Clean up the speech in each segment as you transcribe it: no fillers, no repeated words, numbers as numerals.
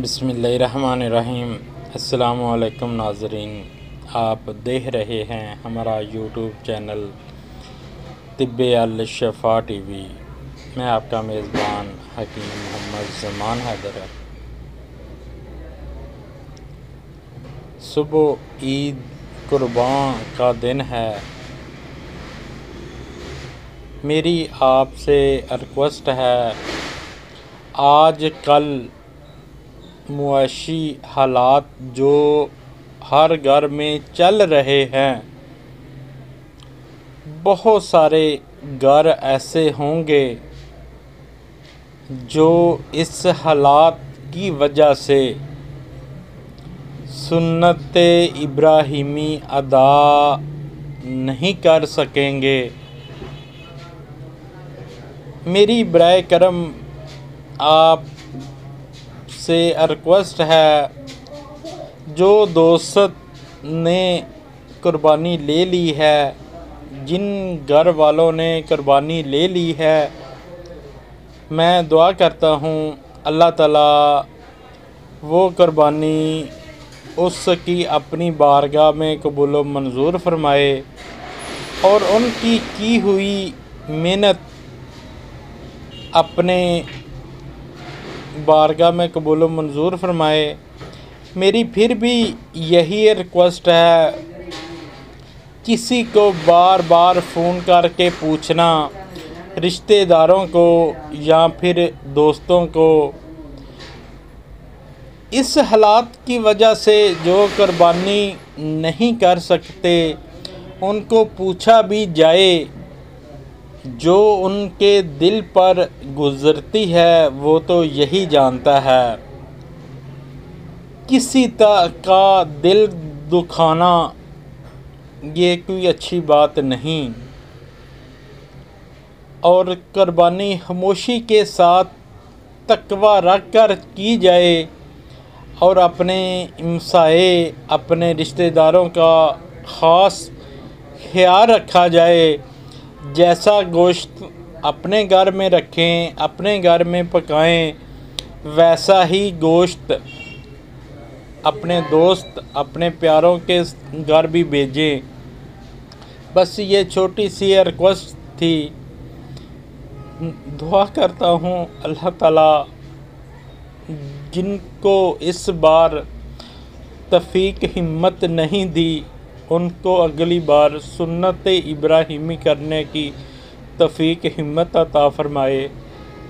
बिस्मिल्लाहिर्रहमानिर्रहीम। अस्सलामुअलैकुम नाज़रीन, आप देख रहे हैं हमारा यूट्यूब चैनल तिब्बे अल शफ़ा टीवी। मैं आपका मेज़बान हकीम मोहम्मद ज़मान हैदर। सुबह ईद कुर्बान का दिन है। मेरी आपसे रिक्वेस्ट है, आज कल मुआशी हालात जो हर घर में चल रहे हैं, बहुत सारे घर ऐसे होंगे जो इस हालात की वजह से सुन्नत इब्राहिमी अदा नहीं कर सकेंगे। मेरी बराए करम आप से रिक्वेस्ट है, जो दोस्त ने कुर्बानी ले ली है, जिन घर वालों ने कुर्बानी ले ली है, मैं दुआ करता हूँ अल्लाह ताला वो कुर्बानी उसकी अपनी बारगाह में कबूल व मंजूर फरमाए और उनकी की हुई मेहनत अपने बारगाह में कबूल व मंजूर फरमाए। मेरी फिर भी यही रिक्वेस्ट है, किसी को बार बार फ़ोन करके पूछना, रिश्तेदारों को या फिर दोस्तों को, इस हालात की वजह से जो कुर्बानी नहीं कर सकते उनको पूछा भी जाए। जो उनके दिल पर गुज़रती है वो तो यही जानता है। किसी का दिल दुखाना ये कोई अच्छी बात नहीं, और कुर्बानी खामोशी के साथ तकवा रख कर की जाए और अपने हमसाए, अपने रिश्तेदारों का ख़ास ख्याल रखा जाए। जैसा गोश्त अपने घर में रखें, अपने घर में पकाएं, वैसा ही गोश्त अपने दोस्त, अपने प्यारों के घर भी भेजें। बस ये छोटी सी रिक्वेस्ट थी। दुआ करता हूँ अल्लाह ताला जिनको इस बार तौफीक हिम्मत नहीं दी, उनको अगली बार सुन्नत इब्राहिमी करने की तौफीक हिम्मत अता फरमाए।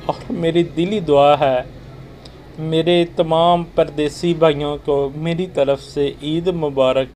और मेरी दिली दुआ है, मेरे तमाम परदेसी भाइयों को मेरी तरफ़ से ईद मुबारक।